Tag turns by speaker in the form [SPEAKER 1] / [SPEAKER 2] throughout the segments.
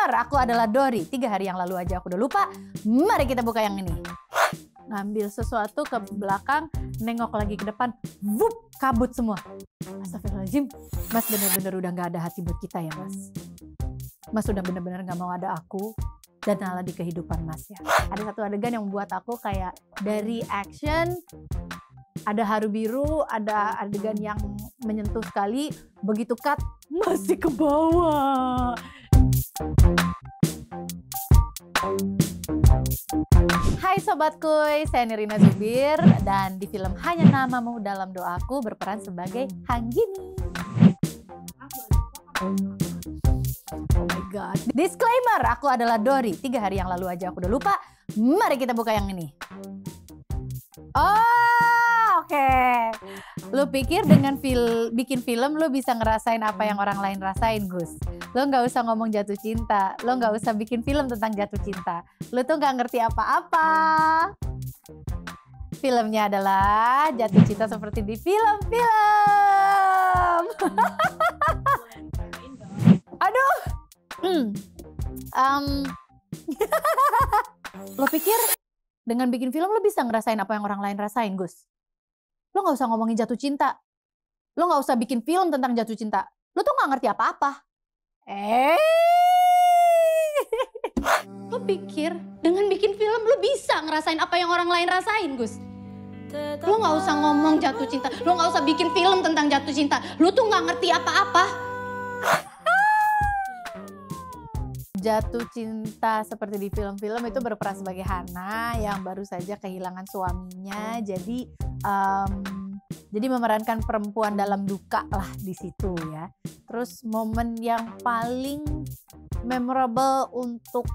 [SPEAKER 1] Disclaimer, aku adalah Dori. 3 hari yang lalu aja aku udah lupa. Mari kita buka yang ini. Ngambil sesuatu ke belakang, nengok lagi ke depan, wup, kabut semua. Astagfirullahaladzim, Mas bener-bener udah gak ada hati buat kita ya Mas. Mas udah bener-bener gak mau ada aku dan Nala di kehidupan Mas ya. Ada satu adegan yang membuat aku kayak dari action, ada haru biru, ada adegan yang menyentuh sekali, begitu cut, masih ke bawah. Hai Sobat Kuy, saya Nirina Zubir dan di film Hanya Namamu Dalam Doaku berperan sebagai Hanggini. Oh my god. Disclaimer, aku adalah Dori. 3 hari yang lalu aja aku udah lupa. Mari kita buka yang ini. Oh, oke. Lu pikir dengan bikin film lu bisa ngerasain apa yang orang lain rasain, Gus? Lo gak usah ngomong jatuh cinta, lo gak usah bikin film tentang jatuh cinta. Lo tuh gak ngerti apa-apa. Filmnya adalah jatuh cinta seperti di film-film. Aduh. Lo pikir dengan bikin film lo bisa ngerasain apa yang orang lain rasain, Gus? Lo gak usah ngomongin jatuh cinta. Lo gak usah bikin film tentang jatuh cinta. Lo tuh gak ngerti apa-apa. Lo pikir dengan bikin film lo bisa ngerasain apa yang orang lain rasain, Gus? Lo gak usah ngomong jatuh cinta. Lo gak usah bikin film tentang jatuh cinta. Lo tuh gak ngerti apa-apa. Jatuh cinta seperti di film-film itu berperan sebagai Hana yang baru saja kehilangan suaminya. Jadi memerankan perempuan dalam duka lah di situ ya. Terus momen yang paling memorable untuk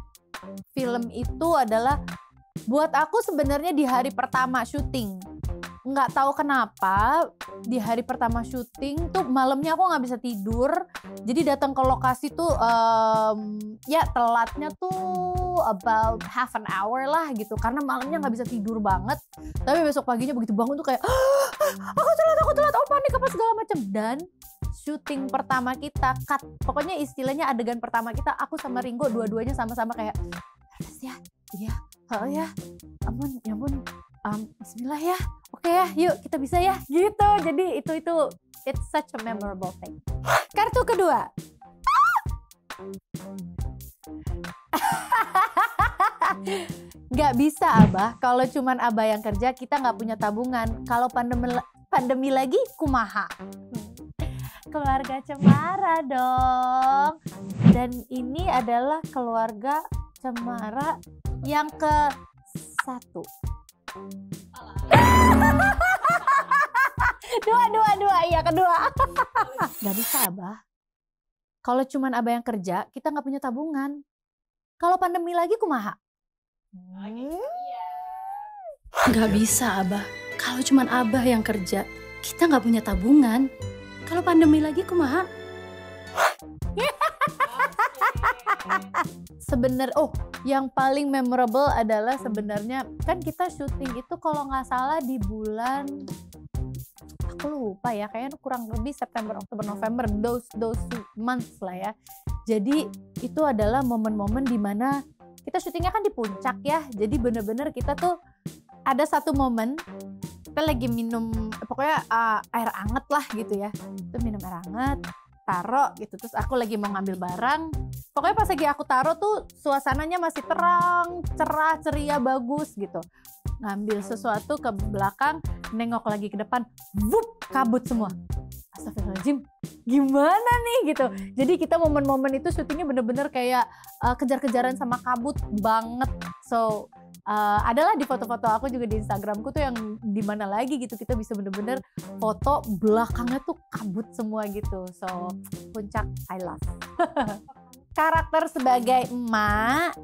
[SPEAKER 1] film itu adalah buat aku sebenarnya di hari pertama syuting. Nggak tahu kenapa di hari pertama syuting tuh malamnya aku nggak bisa tidur. Jadi datang ke lokasi tuh ya telatnya tuh about half an hour lah gitu. Karena malamnya nggak bisa tidur banget. Tapi besok paginya begitu bangun tuh kayak aku telat, oh panik apa segala macam. Dan syuting pertama kita cut. Pokoknya istilahnya adegan pertama kita aku sama Ringo dua-duanya sama-sama kayak ya, iya, ya, ampun, ya ampun, bismillah ya, oke ya, yuk kita bisa ya, gitu. Jadi itu it's such a memorable thing. Kartu kedua. Gak bisa Abah, kalau cuman Abah yang kerja kita gak punya tabungan. Kalau pandemi lagi kumaha. Keluarga Cemara dong. Dan ini adalah keluarga Cemara yang ke-1. Dua, iya kedua. Gak bisa Abah. Kalau cuman Abah yang kerja, kita gak punya tabungan. Kalau pandemi lagi kumaha? Gak bisa Abah. Kalau cuman Abah yang kerja, kita gak punya tabungan. Kalau pandemi lagi kumaha? Yang paling memorable adalah sebenarnya kan kita syuting itu kalau nggak salah di bulan aku lupa ya, kayaknya kurang lebih September, Oktober, November, those months lah ya. Jadi itu adalah momen-momen dimana kita syutingnya kan di puncak ya. Jadi bener-bener kita tuh ada satu momen kita lagi minum pokoknya air anget lah gitu ya. Itu minum air anget, taro gitu, terus aku lagi mau ngambil barang. Pokoknya pas lagi aku taruh tuh suasananya masih terang, cerah, ceria, bagus gitu. Ngambil sesuatu ke belakang, nengok lagi ke depan, wup, kabut semua. Astagfirullahaladzim, gimana nih gitu. Jadi kita momen-momen itu syutingnya bener-bener kayak kejar-kejaran sama kabut banget. So adalah di foto-foto aku juga di Instagramku tuh yang dimana lagi gitu kita bisa bener-bener foto belakangnya tuh kabut semua gitu. So puncak I love. Karakter sebagai emak,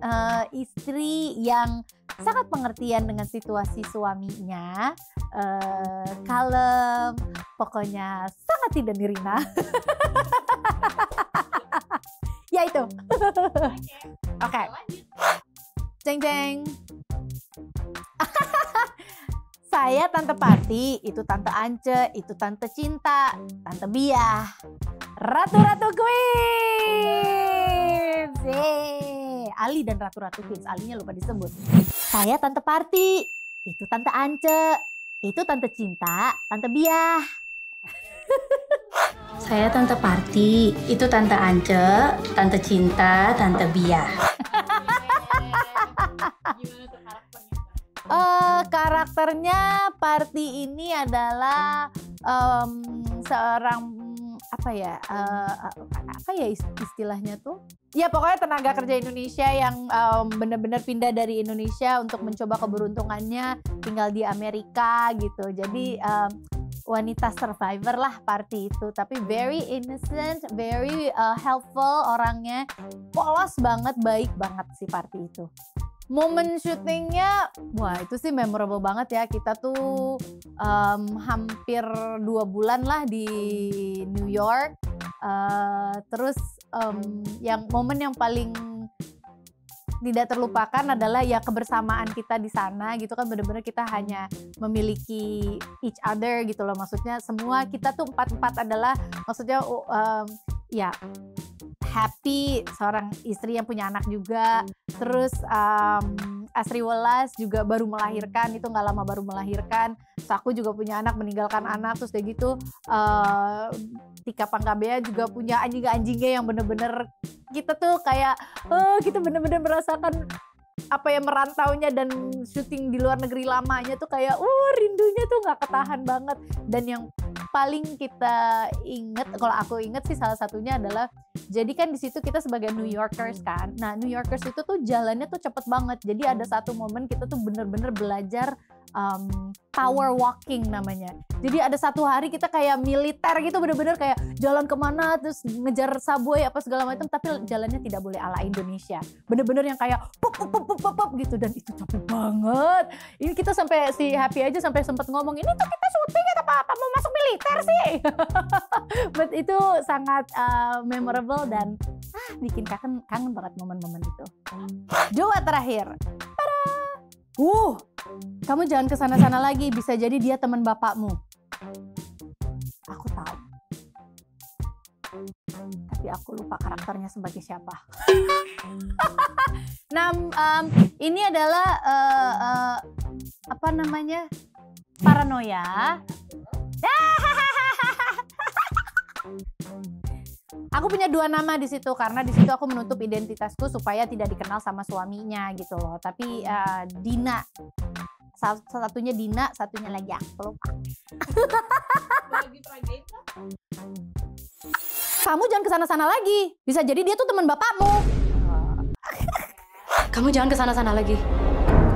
[SPEAKER 1] istri yang sangat pengertian dengan situasi suaminya, kalem, pokoknya sangat tidak Nirina. Ya itu. Oke. Jeng. Saya Tante Pati, itu Tante Ance, itu Tante Cinta, Tante Biah, Ratu-Ratu Queens. Yeay. Ali dan Ratu-Ratu Hits. Alinya lupa disebut. Saya Tante Party, itu Tante Ance, itu Tante Cinta, Tante Biah.
[SPEAKER 2] Saya Tante Party, itu Tante Ance, Tante Cinta, Tante Biah.
[SPEAKER 1] Karakternya Party ini adalah seorang apa ya istilahnya tuh? Ya pokoknya tenaga kerja Indonesia yang benar-benar pindah dari Indonesia untuk mencoba keberuntungannya tinggal di Amerika gitu. Jadi wanita survivor lah Party itu, tapi very innocent, very helpful orangnya, polos banget, baik banget si Party itu. Momen syutingnya, wah itu sih memorable banget ya. Kita tuh hampir 2 bulan lah di New York. Terus momen yang paling tidak terlupakan adalah ya kebersamaan kita di sana gitu kan, bener-bener kita hanya memiliki each other gitu loh. Maksudnya semua kita tuh empat adalah maksudnya ya Happy, seorang istri yang punya anak juga. Terus Asri Welas juga baru melahirkan, itu nggak lama baru melahirkan. Terus aku juga punya anak, meninggalkan anak. Terus kayak gitu Tika Pangkabea juga punya anjing-anjingnya yang bener-bener kita tuh kayak kita bener-bener merasakan apa ya, merantaunya dan syuting di luar negeri lamanya tuh kayak rindunya tuh nggak ketahan banget. Dan yang paling kita inget, kalau aku inget sih salah satunya adalah, jadi kan di situ kita sebagai New Yorkers kan. Nah New Yorkers itu tuh jalannya tuh cepet banget. Jadi ada satu momen kita tuh bener-bener belajar power walking namanya. Jadi ada satu hari kita kayak militer gitu, bener-bener kayak jalan kemana terus ngejar subway apa segala macam, tapi jalannya tidak boleh ala Indonesia. Bener-bener yang kayak pop gitu, dan itu capek banget. Ini kita sampai si Happy aja sampai sempat ngomong, ini tuh kita syuting atau apa mau masuk militer sih. But itu sangat memorable dan bikin kangen banget momen-momen itu. Dua terakhir. Kamu jangan kesana-sana lagi, bisa jadi dia teman bapakmu. Aku tahu. Tapi aku lupa karakternya sebagai siapa. Nah, ini adalah apa namanya? Paranoia. Aku punya 2 nama di situ karena di situ aku menutup identitasku supaya tidak dikenal sama suaminya gitu loh. Tapi Dina, satunya Dina, satunya lagi aku lupa. Kamu jangan kesana-sana lagi. Bisa jadi dia tuh teman bapakmu.
[SPEAKER 2] Kamu jangan kesana-sana lagi.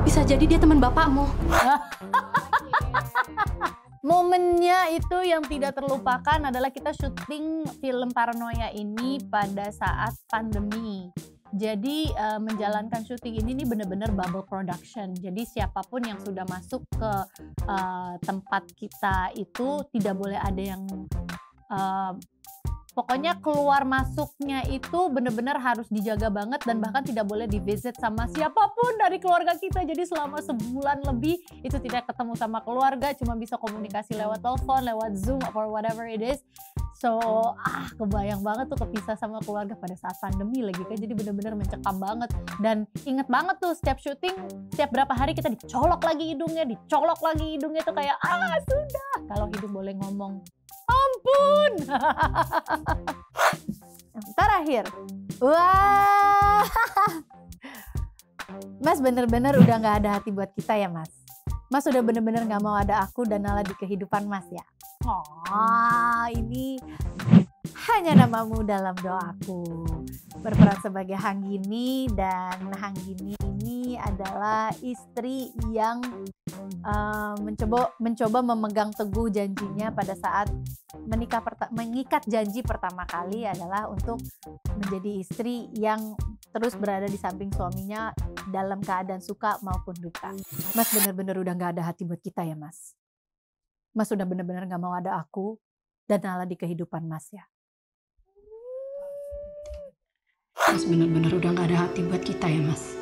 [SPEAKER 2] Bisa jadi dia teman bapakmu.
[SPEAKER 1] Momennya itu yang tidak terlupakan adalah kita syuting film Paranoia ini pada saat pandemi. Jadi menjalankan syuting ini benar-benar bubble production. Jadi siapapun yang sudah masuk ke tempat kita itu tidak boleh ada yang pokoknya keluar masuknya itu benar-benar harus dijaga banget, dan bahkan tidak boleh di-visit sama siapapun dari keluarga kita. Jadi selama sebulan lebih itu tidak ketemu sama keluarga, cuma bisa komunikasi lewat telepon, lewat Zoom, or whatever it is. So, kebayang banget tuh kepisah sama keluarga pada saat pandemi lagi kan. Jadi benar-benar mencekam banget. Dan inget banget tuh setiap syuting, setiap berapa hari kita dicolok lagi hidungnya tuh kayak sudah. Kalau hidung boleh ngomong, ampun. Terakhir, wah, Mas bener-bener udah gak ada hati buat kita ya Mas. Mas udah bener-bener gak mau ada aku dan Nala di kehidupan Mas ya. Ini hanya namamu dalam doaku. Berperan sebagai Hanggini, dan Hanggini ini adalah istri yang mencoba memegang teguh janjinya pada saat mengikat janji pertama kali adalah untuk menjadi istri yang terus berada di samping suaminya dalam keadaan suka maupun duka. Mas benar-benar udah gak ada hati buat kita ya Mas. Mas udah benar-benar gak mau ada aku dan Nala di kehidupan Mas ya.
[SPEAKER 2] Mas bener-bener udah gak ada hati buat kita ya Mas.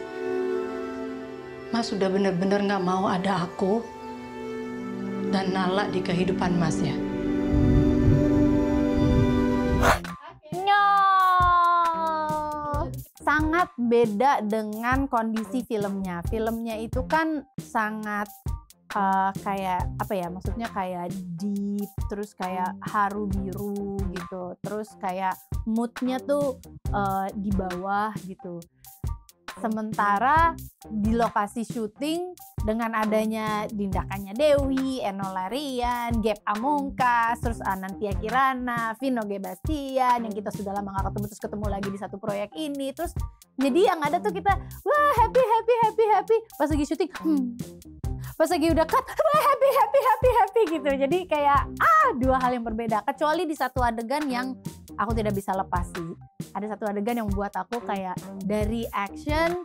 [SPEAKER 2] Mas udah bener-bener gak mau ada aku dan Nala di kehidupan Mas ya.
[SPEAKER 1] sangat beda dengan kondisi filmnya. Filmnya itu kan sangat kayak apa ya, maksudnya kayak deep, terus kayak haru biru gitu, terus kayak moodnya tuh di bawah gitu. Sementara di lokasi syuting dengan adanya Dindakannya Dewi, Enno Lerian, Gap Amungkas, terus Anantia Kirana, Vino G. Bastian yang kita sudah lama gak ketemu terus ketemu lagi di satu proyek ini. Terus jadi yang ada tuh kita wah happy. Pas lagi syuting pas lagi udah cut wah happy gitu. Jadi kayak dua hal yang berbeda. Kecuali di satu adegan yang aku tidak bisa lepas sih. Ada satu adegan yang buat aku kayak dari action,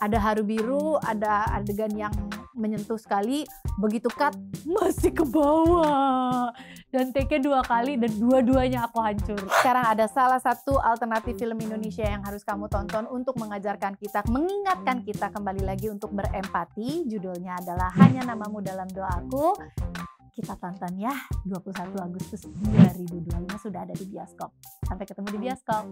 [SPEAKER 1] ada haru biru, ada adegan yang menyentuh sekali, begitu cut masih ke bawah. Dan take-nya 2 kali dan dua-duanya aku hancur. Sekarang ada salah satu alternatif film Indonesia yang harus kamu tonton untuk mengajarkan kita, mengingatkan kita kembali lagi untuk berempati. Judulnya adalah Hanya Namamu Dalam Doaku. Kita tonton ya, 21 Agustus 2025 sudah ada di bioskop. Sampai ketemu di bioskop.